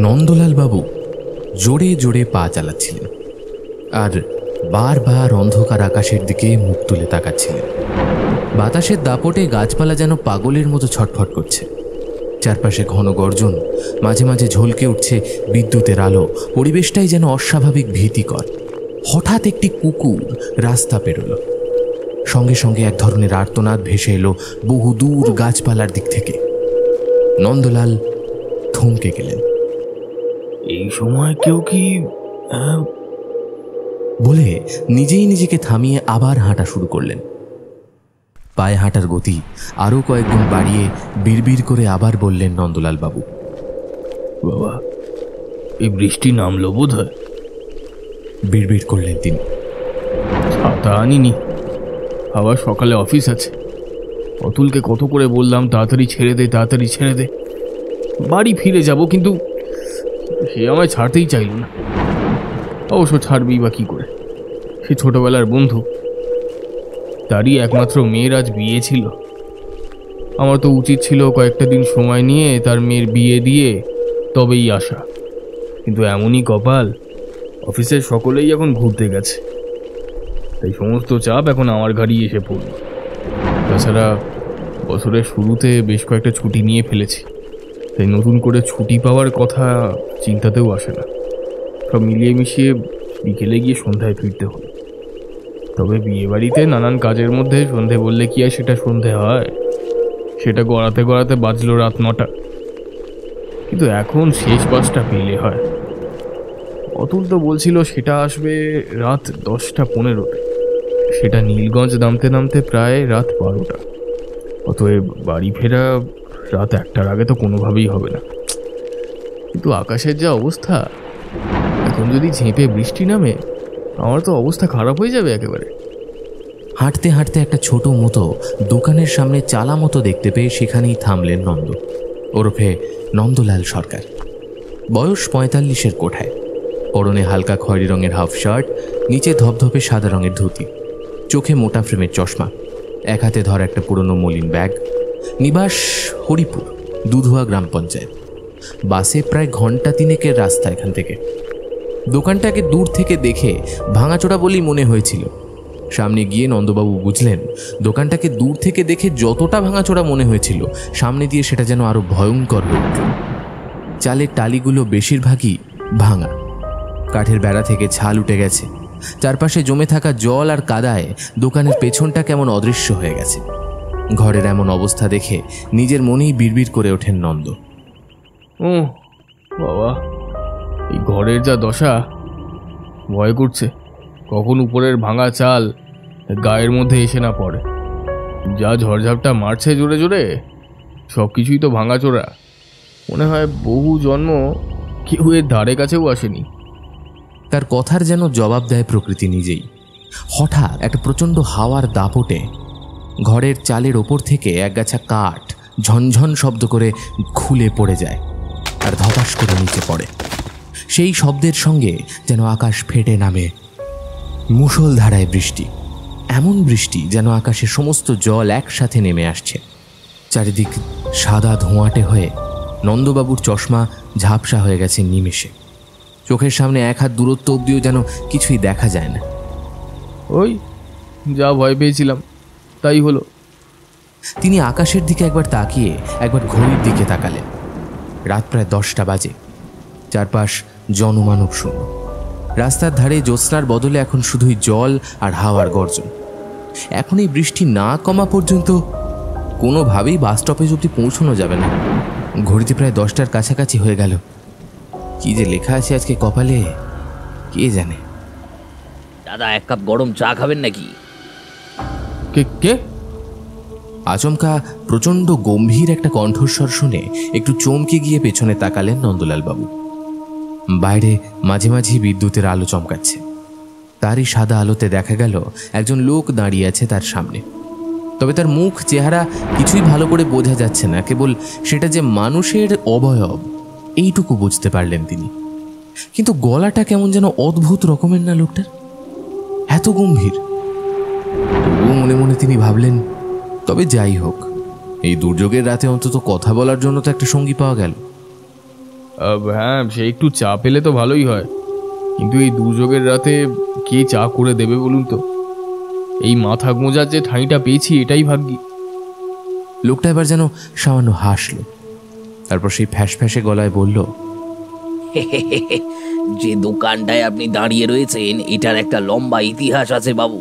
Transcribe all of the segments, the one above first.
নন্দলাল বাবু জোরে জোরে পা চালাচ্ছিলেন আর বারবার অন্ধকার আকাশের দিকে মুখ তুলে তাকাচ্ছিলেন। বাতাসের দাপটে গাছপালা যেন পাগলের মতো ছটফট করছে। চারপাশে ঘন গর্জন, মাঝে মাঝে ঝলকে উঠছে বিদ্যুতের আলো। পরিবেশটাই যেন অস্বাভাবিক ভীতিকর। হঠাৎ একটি কুকুর রাস্তা পেরোল। সঙ্গে সঙ্গে এক ধরনের আর্তনাদ ভেসে এলো বহু দূর গাছপালার দিক থেকে। নন্দলাল থমকে গেলেন। এই সময় কেউ কি বলে নিজেই নিজেকে থামিয়ে আবার হাঁটা শুরু করলেন। পায়ে হাঁটার গতি আরও কয়েকগুণ বাড়িয়ে বিড়বিড় করে আবার বললেন নন্দলাল বাবু, বাবা, এই বৃষ্টি নামলো বোধ হয়। বিড়বিড় করলেন তিনি। ছাতা আনিনি, আবার সকালে অফিস আছে। অতুলকে কত করে বললাম তাড়াতাড়ি ছেড়ে দে, তাড়াতাড়ি ছেড়ে দে, বাড়ি ফিরে যাব, কিন্তু সে আমায় ছাড়তেই চাইল না। অবশ্য ছাড়বেই বা কি করে, সে ছোটবেলার বন্ধু, তারই একমাত্র মেয়ের আজ বিয়ে ছিল। আমার তো উচিত ছিল কয়েকটা দিন সময় নিয়ে তার মেয়ের বিয়ে দিয়ে তবেই আসা, কিন্তু এমনই কপাল, অফিসের সকলেই এখন ঘুরতে গেছে, তাই সমস্ত চাপ এখন আমার ঘাড়ি এসে পড়ল। তাছাড়া বছরের শুরুতে বেশ কয়েকটা ছুটি নিয়ে ফেলেছি, তাই নতুন করে ছুটি পাওয়ার কথা চিন্তাতেও আসে না। সব মিলিয়ে মিশিয়ে বিকেলে গিয়ে সন্ধ্যায় ফিরতে হলো। তবে বিয়েবাড়িতে নানান কাজের মধ্যে সন্ধে বললে কি আর সেটা সন্ধে হয়? সেটা গড়াতে গড়াতে বাজলো রাত 9টা, কিন্তু এখন শেষ বাসটা পেলে হয়। অতুল তো বলছিল সেটা আসবে রাত 10:15-তে, সেটা নীলগঞ্জ নামতে নামতে প্রায় রাত 12টা। অতএব বাড়ি ফেরা রাত 1টার আগে তো কোনোভাবেই হবে না। কিন্তু আকাশের যা অবস্থা, এখন যদি ঝেঁপে বৃষ্টি নামে, আমার তো অবস্থা খারাপ হয়ে যাবে একেবারে। হাঁটতে হাঁটতে একটা ছোট মতো দোকানের সামনে চালা মতো দেখতে পেয়ে সেখানেই থামলেন নন্দ, ওরফে নন্দলাল সরকার। বয়স 45-এর কোঠায়, পরনে হালকা খয়েরি রঙের হাফ শার্ট, নিচে ধপধপে সাদা রঙের ধুতি, চোখে মোটা ফ্রেমের চশমা, এক হাতে ধর একটা পুরনো মলিন ব্যাগ। নিবাস হরিপুর, দুধুয়া গ্রাম পঞ্চায়েত। বাসে প্রায় ঘন্টা 3-এর রাস্তা এখান থেকে। দোকানটাকে দূর থেকে দেখে ভাঙাচোরা বলেই মনে হয়েছিল। সামনে গিয়ে নন্দবাবু বুঝলেন দোকানটাকে দূর থেকে দেখে যতটা ভাঙাচোরা মনে হয়েছিল, সামনে দিয়ে সেটা যেন আরো ভয়ঙ্কর হয়ে উঠল। চালের টালিগুলো বেশিরভাগই ভাঙা, কাঠের বেড়া থেকে ছাল উঠে গেছে। চারপাশে জমে থাকা জল আর কাদায় দোকানের পেছনটা কেমন অদৃশ্য হয়ে গেছে। ঘরের এমন অবস্থা দেখে নিজের মনেই বিড়বিড় করে ওঠেন নন্দ। ও বাবা, এই ঘরের যা দশা, ভয় করছে কখন উপরের ভাঙা চাল গায়ের মধ্যে এসে না পড়ে। যা ঝড়ঝাপটা মারছে জোরে জোরে, সব কিছুই তো ভাঙাচোরা। মনে হয় বহু জন্ম কেউ এর ধারে কাছেও আসেনি। তার কথার যেন জবাব দেয় প্রকৃতি নিজেই। হঠাৎ একটা প্রচণ্ড হাওয়ার দাপটে ঘরের চালের ওপর থেকে একগাছা কাঠ ঝনঝন শব্দ করে খুলে পড়ে যায় আর ধপাস করে নিচে পড়ে। সেই শব্দের সঙ্গে যেন আকাশ ফেটে নামে মুষলধারায় বৃষ্টি। এমন বৃষ্টি যেন আকাশের সমস্ত জল একসাথে নেমে আসছে। চারিদিক সাদা ধোঁয়াটে হয়ে নন্দবাবুর চশমা ঝাপসা হয়ে গেছে নিমেষে। চোখের সামনে 1 হাত দূরত্ব অবধিও যেন কিছুই দেখা যায় না। ওই যা ভয় পেয়েছিলাম তাই হলো। তিনি আকাশের দিকে একবার তাকিয়ে একবার ঘড়ির দিকে তাকালেন। রাত প্রায় 10টা বাজে। চারপাশ জনমানব শূন্য। রাস্তার ধারে জ্যোৎস্নার বদলে এখন শুধুই জল আর হাওয়ার গর্জন। এখন এই বৃষ্টি না কমা পর্যন্ত কোনোভাবেই বাস স্টপেজ অবধি পৌঁছানো যাবে না। ঘড়িতে প্রায় 10টার কাছাকাছি হয়ে গেল। কি যে লেখা আছে আজকে কপালে কে জানে। দাদা, 1 কাপ গরম চা খাবেন নাকি? কে কে? আচমকা প্রচণ্ড গম্ভীর একটা কণ্ঠস্বর শুনে একটু চমকে গিয়ে পেছনে তাকালেন নন্দলাল বাবু। বাইরে মাঝে মাঝে বিদ্যুতের আলো চমকাচ্ছে। তারই সাদা আলোতে দেখা গেল একজন লোক দাঁড়িয়ে আছে তার সামনে। তবে তার মুখ চেহারা কিছুই ভালো করে বোঝা যাচ্ছে না, কেবল সেটা যে মানুষের অবয়ব এইটুকু বুঝতে পারলেন তিনি। কিন্তু গলাটা কেমন যেন অদ্ভুত রকমের না লোকটার, এত গম্ভীর। তবুও মনে মনে তিনি ভাবলেন, তবে যাই হোক, এই দুর্যোগের রাতে অন্তত কথা বলার জন্য তো একটা সঙ্গী পাওয়া গেল। হ্যাঁ, সে একটু চা পেলে তো ভালোই হয়, কিন্তু এই দুর্যোগের রাতে কে চা করে দেবে বলুন তো? এই মাথা গোঁজার যে ঠাঁইটা পেয়েছি এটাই ভাগ্যি। লোকটা এবার যেন সামান্য হাসল, তারপর সেই ফ্যাঁস ফ্যাঁসে গলায় বলল, যে দোকানটায় আপনি দাঁড়িয়ে রয়েছেন এটার একটা লম্বা ইতিহাস আছে বাবু।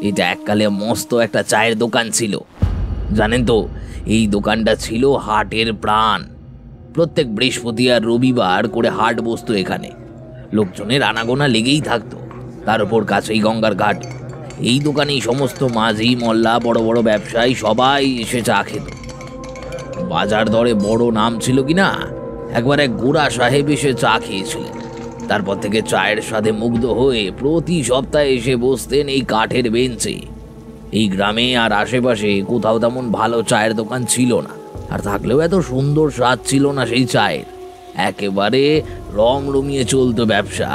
এটা এককালে মস্ত একটা চায়ের দোকান ছিল। জানেন তো, এই দোকানটা ছিল হাটের প্রাণ। প্রত্যেক বৃহস্পতি আর রবিবার করে হাট বসতো এখানে। লোকজনের আনাগোনা লেগেই থাকতো। তার উপর কাছেই গঙ্গার ঘাট। এই দোকানেই সমস্ত মাঝি মল্লা বড় বড় ব্যবসায়ী সবাই এসে চা খেত। বাজার দরে বড় নাম ছিল কিনা, একবার এক গোরা সাহেব এসে চা খেয়েছিলেন। তারপর থেকে চায়ের স্বাদে মুগ্ধ হয়ে প্রতি সপ্তাহে এসে বসতেন এই কাঠের বেঞ্চে। এই গ্রামে আর আশেপাশে কোথাও তেমন ভালো চায়ের দোকান ছিল না, আর থাকলেও এত সুন্দর স্বাদ ছিল না সেই চায়ের। একেবারে রং রমিয়ে চলতো ব্যবসা।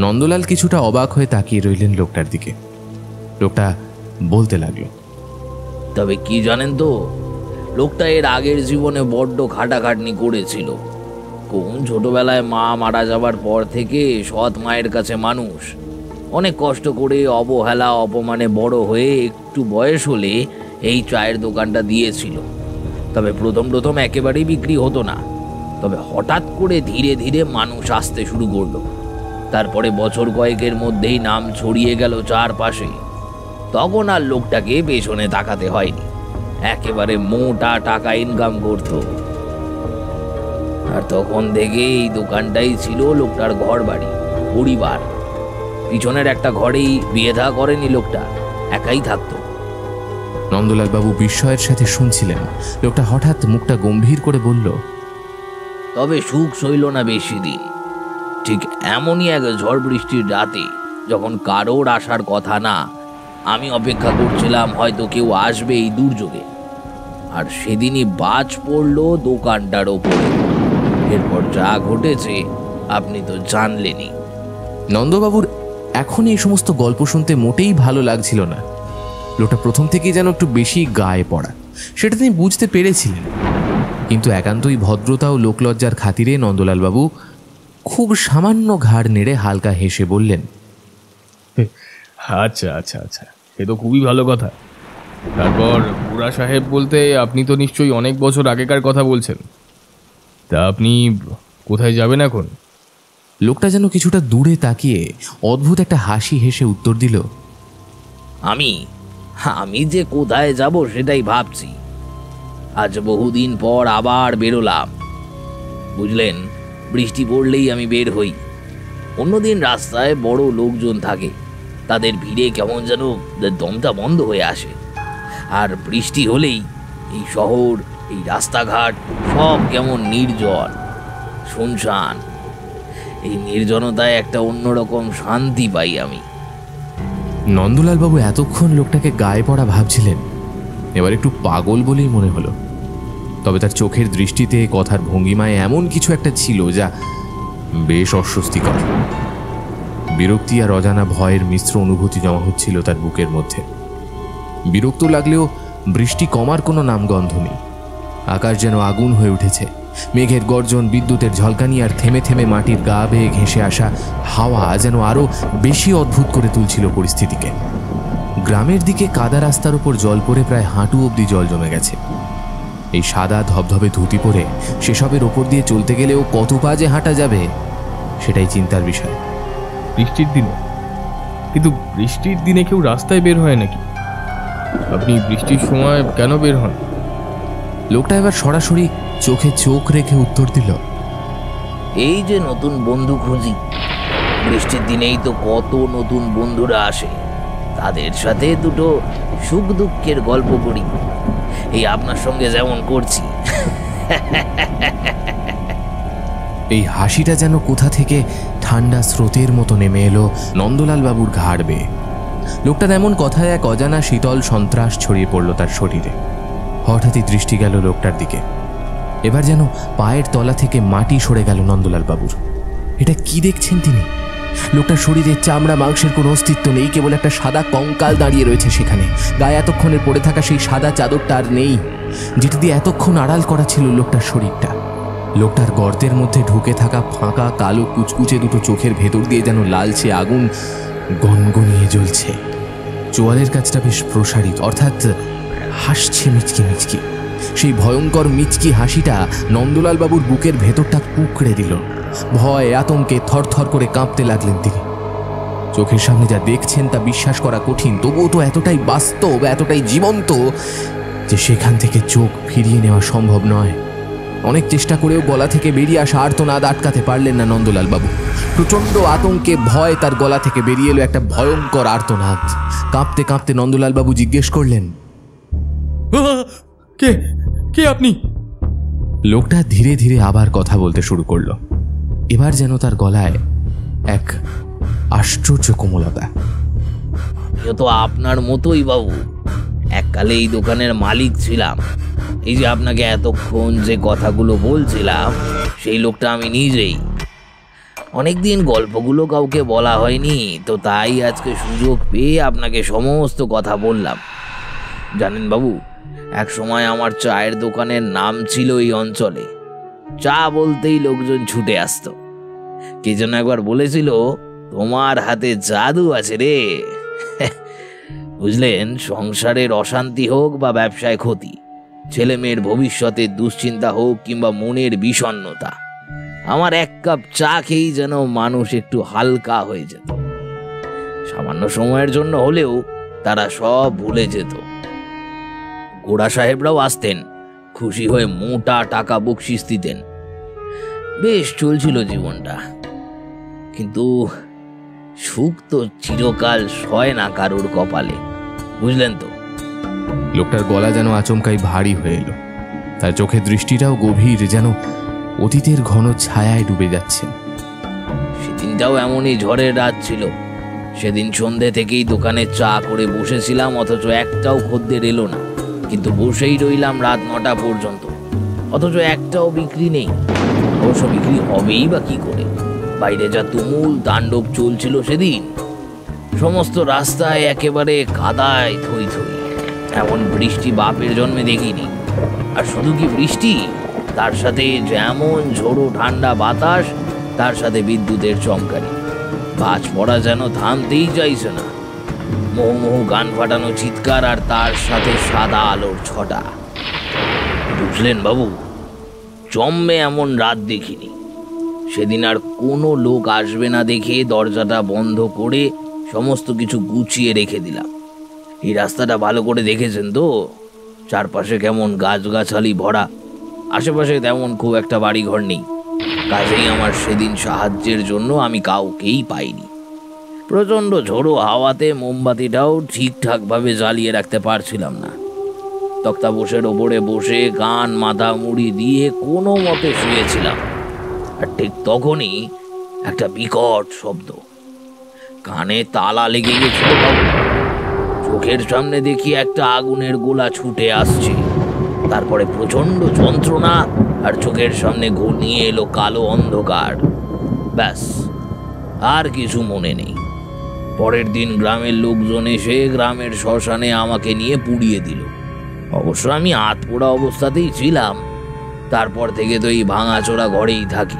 নন্দলাল কিছুটা অবাক হয়ে তাকিয়ে রইলেন লোকটার দিকে। লোকটা বলতে লাগলো, তবে কি জানেন তো, লোকটা এর আগের জীবনে বড্ড খাটাখাটনি করেছিল। কোন ছোটবেলায় মা মারা যাবার পর থেকে সৎ মায়ের কাছে মানুষ। অনেক কষ্ট করে অবহেলা অপমানে বড় হয়ে একটু বয়স হলে এই চায়ের দোকানটা দিয়েছিল। তবে প্রথম প্রথম একেবারেই বিক্রি হতো না। তবে হঠাৎ করে ধীরে ধীরে মানুষ আসতে শুরু করলো। তারপরে বছর কয়েকের মধ্যেই নাম ছড়িয়ে গেল চারপাশে। তখন আর লোকটাকে পেছনে তাকাতে হয়নি। একেবারে মোটা টাকা ইনকাম করত। আর তখন থেকে এই দোকানটাই ছিল লোকটার ঘর বাড়ি, পরিবার। পিছনের একটা ঘরেই বিয়ে থা করেনি লোকটা, একাই থাকতো। নন্দলাল বাবু বিস্ময়ের সাথে শুনছিলেন। লোকটা হঠাৎ মুখটা গম্ভীর করে বলল, তবে সুখ সইল না বেশি দিন। ঠিক এমনই এক ঝড় বৃষ্টির রাতে, যখন কারোর আসার কথা না, আমি অপেক্ষা করছিলাম হয়তো কেউ আসবে এই দুর্যোগে। আর সেদিনই বাজ পড়ল দোকানটার ওপরে। এরপর যা ঘটেছে আপনি তো জানলেনই। নন্দবাবুর এখনই এই সমস্ত গল্প শুনতে মোটেই ভালো লাগছিল না। লোকটা প্রথম থেকেই যেন একটু বেশি গায়ে পড়া, সেটা তিনি বুঝতে পেরেছিলেন। কিন্তু একান্তই ভদ্রতা ও লোকলজ্জার খাতিরে নন্দলাল বাবু খুব সামান্য ঘাড় নেড়ে হালকা হেসে বললেন, আচ্ছা আচ্ছা আচ্ছা, সে তো খুবই ভালো কথা। তারপর বুড়া সাহেব বলতে আপনি তো নিশ্চয়ই অনেক বছর আগেকার কথা বলছেন। তা আপনি কোথায় যাবেন এখন? লোকটা যেন কিছুটা দূরে তাকিয়ে অদ্ভুত একটা হাসি হেসে উত্তর দিল, আমি যে কোথায় যাব সেটাই ভাবছি। আজ বহুদিন পর আবার বেরোলাম। বুঝলেন, বৃষ্টি পড়লেই আমি বের হই। অন্যদিন রাস্তায় বড় লোকজন থাকে, তাদের ভিড়ে কেমন যেন দমটা বন্ধ হয়ে আসে। আর বৃষ্টি হলেই এই শহর, এই রাস্তাঘাট সব কেমন নির্জন, শুনশান। এই নির্জনতায় একটা অন্যরকম শান্তি পাই আমি। নন্দলাল বাবু এতক্ষণ লোকটাকে গায়ে পড়া ভাবছিলেন, এবার একটু পাগল বলেই মনে হলো। তবে তার চোখের দৃষ্টিতে, কথার ভঙ্গিমায় এমন কিছু একটা ছিল যা বেশ অস্বস্তিকর। বিরক্তি আর অজানা ভয়ের মিশ্র অনুভূতি জমা হচ্ছিল তার বুকের মধ্যে। বিরক্ত লাগলেও বৃষ্টি কমার কোনো নামগন্ধ নেই। আকাশ যেন আগুন হয়ে উঠেছে। মেঘের গর্জন, বিদ্যুতের ঝলকানি আর থেমে থেমে মাটির গা বেয়ে ঘেঁষে আসা হাওয়া যেন আরও বেশি অদ্ভুত করে তুলছিল পরিস্থিতিকে। গ্রামের দিকে কাদা রাস্তার উপর জল পড়ে প্রায় হাঁটু অবধি জল জমে গেছে। এই সাদা ধবধবে ধুতি পরে সেসবের ওপর দিয়ে চলতে গেলেও কত পা যে হাঁটা যাবে সেটাই চিন্তার বিষয়। বৃষ্টির দিনে? কিন্তু বৃষ্টির দিনে কেউ রাস্তায় বের হয় নাকি? আপনি বৃষ্টির সময় কেন বের হন? লোকটা এবার সরাসরি চোখে চোখ রেখে উত্তর দিল, এই যে নতুন বন্ধু খুঁজি। বৃষ্টির দিনেই তো কত নতুন বন্ধুরা আসে, তাদের সাথে দুটো সুখ দুঃখের গল্প করি। এই আপনার সঙ্গে যেমন করছি। এই হাসিটা যেন কোথা থেকে ঠান্ডা স্রোতের মতো নেমে এলো নন্দলাল বাবুর ঘাড় বেয়ে। লোকটার এমন কথায় এক অজানা শীতল সন্ত্রাস ছড়িয়ে পড়ল তার শরীরে। হঠাৎই দৃষ্টি গেল লোকটার দিকে। এবার যেন পায়ের তলা থেকে মাটি সরে গেল নন্দলাল বাবুর। এটা কি দেখছেন তিনি? লোকটার শরীরে চামড়া মাংসের কোনো অস্তিত্ব নেই, কেবল একটা সাদা কঙ্কাল দাঁড়িয়ে রয়েছে সেখানে। গায়ে এতক্ষণের পড়ে থাকা সেই সাদা চাদরটা আর নেই, যেটা দিয়ে এতক্ষণ আড়াল করা ছিল লোকটার শরীরটা। লোকটার গর্তের মধ্যে ঢুকে থাকা ফাঁকা কালো কুচকুচে দুটো চোখের ভেতর দিয়ে যেন লালচে আগুন গনগনিয়ে জ্বলছে। চোয়ালের কাছটা বেশ প্রসারিত, অর্থাৎ হাসছে মিচকি মিচকি। সেই ভয়ঙ্কর মিচকি হাসিটা নন্দলাল বাবুর বুকের ভেতরটা কুঁকড়ে দিল। ভয় আতঙ্কে থরথর করে কাঁপতে লাগলেন তিনি। চোখের সামনে যা দেখছেন তা বিশ্বাস করা কঠিন, তবুও তো এতটাই বাস্তব, এতটাই জীবন্ত যে সেখান থেকে চোখ ফিরিয়ে নেওয়া সম্ভব নয়। অনেক চেষ্টা করেও গলা থেকে বেরিয়ে আসা আর্তনাদ আটকাতে পারলেন না নন্দলাল বাবু। প্রচণ্ড আতঙ্কে ভয় তার গলা থেকে বেরিয়ে এলো একটা ভয়ঙ্কর আর্তনাদ। কাঁপতে কাঁপতে নন্দলাল বাবু জিজ্ঞেস করলেন, কে কে আপনি? লোকটা ধীরে ধীরে আবার কথা বলতে শুরু করলো। এবার যেন তার গলায় এক আশ্চর্য কোমলতা। এ তো আপনার মতোই বাবু। এককালে এই দোকানের মালিক ছিলাম। এই যে আপনাকে এতক্ষণ যে কথাগুলো বলছিলাম, সেই লোকটা আমি নিজেই। অনেকদিন গল্পগুলো কাউকে বলা হয়নি, তো তাই আজকে সুযোগ পেয়ে আপনাকে সমস্ত কথা বললাম। জানেন বাবু, এক সময় আমার চায়ের দোকানের নাম ছিল এই অঞ্চলে। চা বলতেই লোকজন ছুটে আসতো। কে যেন একবার বলেছিল, তোমার হাতে জাদু আছে রে। বুঝলেন, সংসারের অশান্তি হোক বা ব্যবসায় ক্ষতি, ছেলে মেয়ের ভবিষ্যতের দুশ্চিন্তা হোক কিংবা মনের বিষণ্ণতা, আমার এক কাপ চা খেয়েই যেন মানুষ একটু হালকা হয়ে যেত। সামান্য সময়ের জন্য হলেও তারা সব ভুলে যেত। গোড়া সাহেবরাও আসতেন, খুশি হয়ে মোটা টাকা বকশিস দিতেন। বেশ চলছিল জীবনটা, কিন্তু সুখ তো চিরকাল সয় না কারুর কপালে, বুঝলেন তো। লোকটার গলা যেন আচমকাই ভারী হয়ে এলো। তার চোখের দৃষ্টিটাও গভীর, যেন অতীতের ঘন ছায়ায় ডুবে যাচ্ছে। সেদিনটাও এমনই ঝড়ের রাত ছিল। সেদিন সন্ধে থেকেই দোকানে চা করে বসেছিলাম, অথচ একটাও খদ্দের এলো না। কিন্তু বসেই রইলাম রাত 9টা পর্যন্ত, অথচ একটাও বিক্রি নেই। অবশ্য বিক্রি হবেই বা কি করে, বাইরে যা তুমুল তাণ্ডব চলছিল সেদিন। সমস্ত রাস্তায় একেবারে কাদায় থই থই। এমন বৃষ্টি বাপের জন্মে দেখিনি। আর শুধু কি বৃষ্টি, তার সাথে যেমন ঝোড়ো ঠান্ডা বাতাস, তার সাথে বিদ্যুতের চমকারি। বাজ পড়া যেন থামতেই চাইছে না। মোহমোহ গান ফাটানো চিৎকার, আর তার সাথে সাদা আলোর ছটা। বুঝলেন বাবু, জন্মে এমন রাত দেখিনি। সেদিন আর কোনো লোক আসবে না দেখে দরজাটা বন্ধ করে সমস্ত কিছু গুছিয়ে রেখে দিলাম। এই রাস্তাটা ভালো করে দেখেছেন তো, চারপাশে কেমন গাছগাছালি ভরা। আশেপাশে তেমন খুব একটা বাড়িঘর নেই। কাজেই আমার সেদিন সাহায্যের জন্য আমি কাউকেই পাইনি। প্রচণ্ড ঝোড়ো হাওয়াতে মোমবাতিটাও ঠিকঠাকভাবে জ্বালিয়ে রাখতে পারছিলাম না। তক্তাপোশের ওপরে বসে কান মাথা মুড়ি দিয়ে কোনো মতে শুয়েছিলাম। আর ঠিক তখনই একটা বিকট শব্দ। কানে তালা লেগে গেছিল বাবু। চোখের সামনে দেখি একটা আগুনের গোলা ছুটে আসছে। তারপরে প্রচণ্ড যন্ত্রণা, আর চোখের সামনে ঘনিয়ে এলো কালো অন্ধকার। ব্যাস, আর কিছু মনে নেই। পরের দিন গ্রামের লোকজন এসে গ্রামের শ্মশানে আমাকে নিয়ে পুড়িয়ে দিল। অবশ্য আমি আতপোড়া অবস্থাতেই ছিলাম। তারপর থেকে তো এই ভাঙাচোরা ঘরেই থাকি।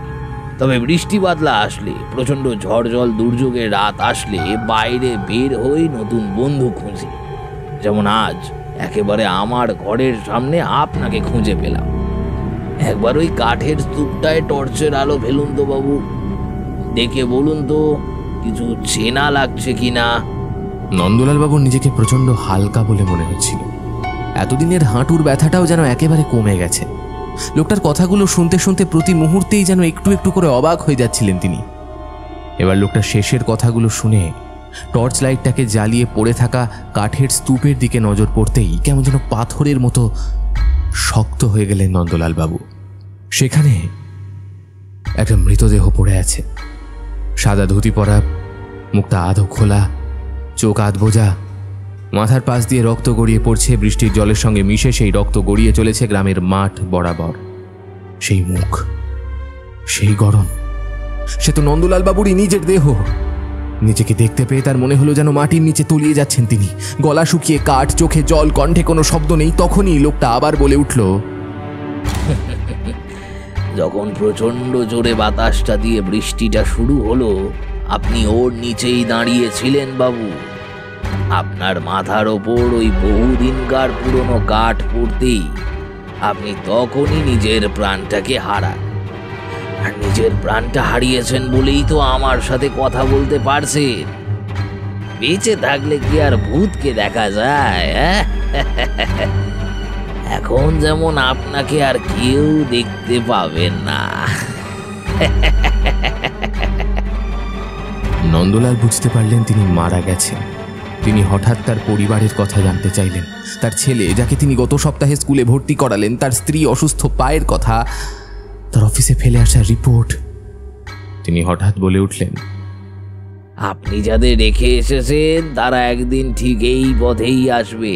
তবে বৃষ্টি বাদলা আসলে, প্রচণ্ড ঝড় জল দুর্যোগের রাত আসলে বাইরে বের হয়ে নতুন বন্ধু খুঁজি। যেমন আজ একেবারে আমার ঘরের সামনে আপনাকে খুঁজে পেলাম। একবার ওই কাঠের স্তূপটায় টর্চের আলো ফেলুন তো বাবু, দেখে বলুন তো কিছু চেনা লাগছে কিনা। নন্দলাল বাবুর নিজেকে প্রচণ্ড হালকা বলে মনে হচ্ছিল। এতদিনের হাঁটুর ব্যথাটাও যেন একেবারে কমে গেছে। লোকটার কথাগুলো শুনতে শুনতে প্রতি মুহূর্তেই যেন একটু একটু করে অবাক হয়ে যাচ্ছিলেন তিনি। এবার লোকটা শেষের কথাগুলো শুনে টর্চ লাইটটাকে জ্বালিয়ে পড়ে থাকা কাঠের স্তূপের দিকে নজর পড়তেই কেমন যেন পাথরের মতো শক্ত হয়ে গেলেন নন্দলাল বাবু। সেখানে একটা মৃতদেহ পড়ে আছে। সাদা ধুতি পরা, মুখটা আধো খোলা, চোখ আধ বোঝা, মাথার পাশ দিয়ে রক্ত গড়িয়ে পড়ছে। বৃষ্টির জলের সঙ্গে মিশে সেই রক্ত গড়িয়ে চলেছে গ্রামের মাঠ বরাবর। সেই মুখ, সেই গড়ন, সে তো নন্দলাল বাবুরই নিজের দেহ। নিজেকে দেখতে পেয়ে তার মনে হলো যেন মাটির নিচে তলিয়ে যাচ্ছেন তিনি। গলা শুকিয়ে কাঠ, চোখে জল, কণ্ঠে কোনো শব্দ নেই। তখনই লোকটা আবার বলে উঠল, যখন প্রচণ্ড জোরে বাতাসটা দিয়ে বৃষ্টিটা শুরু হলো, আপনি ওর নিচেই দাঁড়িয়েছিলেন বাবু। আপনার মাথার ওপর ওই বহুদিনকার পুরনো কাঠ পড়তেই আপনি তখনই নিজের প্রাণটাকে হারান। আর নিজের প্রাণটা হারিয়েছেন বলেই তো আমার সাথে কথা বলতে পারছেন। বেঁচে থাকলে কি আর ভূতকে দেখা যায়? এখন যেমন আপনাকে আর কেউ দেখতে পাবেন না। নন্দলাল বুঝতে পারলেন তিনি মারা গেছেন। তিনি হঠাৎ তার পরিবারের কথা জানতে চাইলেন। তার ছেলে, যাকে তিনি গত সপ্তাহে স্কুলে ভর্তি করালেন, তার স্ত্রী অসুস্থ পায়ের কথা, তার অফিসে ফেলে আসা রিপোর্ট। তিনি হঠাৎ বলে উঠলেন, আপনি যাদের রেখে এসেছেন তারা একদিন ঠিক এই পথেই আসবে।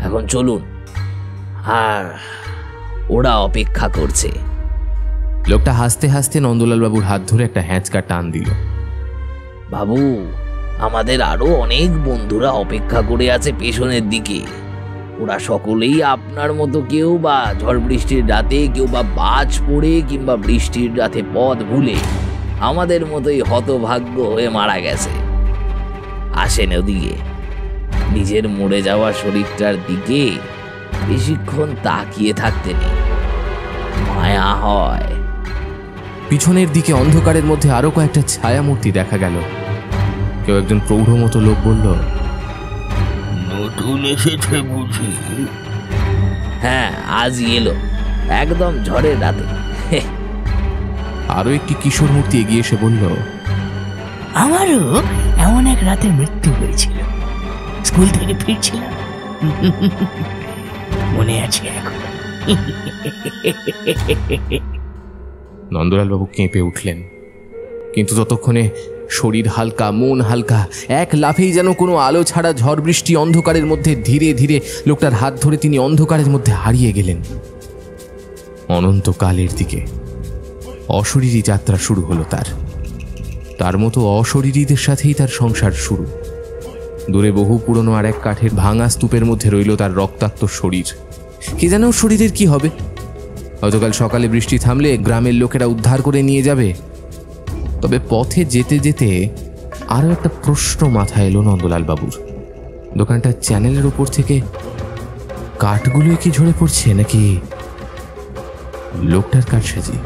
এখন চলুন, আর ওরা অপেক্ষা করছে। লোকটা হাসতে হাসতে নন্দলাল বাবুর হাত ধরে একটা হ্যাঁচকা টান দিল। বাবু, আমাদের আরো অনেক বন্ধুরা অপেক্ষা করে আছে পেছনের দিকে। ওরা সকলেই আপনার মতো, কেউ বা ঝড় বৃষ্টির রাতে, কেউ বা বাজ পড়ে, কিংবা বৃষ্টির রাতে পথ ভুলে আমাদের মতোই হতভাগ্য হয়ে মারা গেছে। আসেন ওদিকে। নিজের মরে যাওয়া শরীরটার দিকে বেশিক্ষণ তাকিয়ে থাকতে নেই, মায়া হয়। পিছনের দিকে অন্ধকারের মধ্যে আরো কয়েকটা ছায়ামূর্তি দেখা গেল। কেউ একজন প্রৌঢ় মতো লোক বলল, নতুন এসেছে বুঝি? হ্যাঁ, আজই এলো, একদম ঝড়ের রাতে। আরো একটি কিশোর মূর্তি এগিয়ে এসে বলল, আমারও এমন এক রাতে মৃত্যু হয়েছিল, স্কুল থেকে ফিরছিলাম, মনে আছে এখন। নন্দলাল বাবু কেঁপে উঠলেন, কিন্তু ততক্ষণে শরীর হালকা, মন হালকা। এক লাফেই যেন কোনো আলো ছাড়া ঝড় বৃষ্টি অন্ধকারের মধ্যে ধীরে ধীরে লোকটার হাত ধরে তিনি অন্ধকারের মধ্যে হারিয়ে গেলেন অনন্তকালের দিকে। অশরীরী যাত্রা শুরু হলো তার মতো অশরীরীদের সাথেই তার সংসার শুরু। দূরে বহু পুরনো আর এক কাঠের ভাঙা স্তূপের মধ্যে রইল তার রক্তাক্ত শরীর। কে জানে ওর শরীরের কি হবে? গতকাল সকালে বৃষ্টি থামলে গ্রামের লোকেরা উদ্ধার করে নিয়ে যাবে। তবে পথে যেতে যেতে আরো একটা প্রশ্ন মাথায় এলো নন্দলাল বাবুর। দোকানটার চ্যানেলের উপর থেকে কাঠগুলোই কি ঝরে পড়ছে, নাকি লোকটার কারসাজি?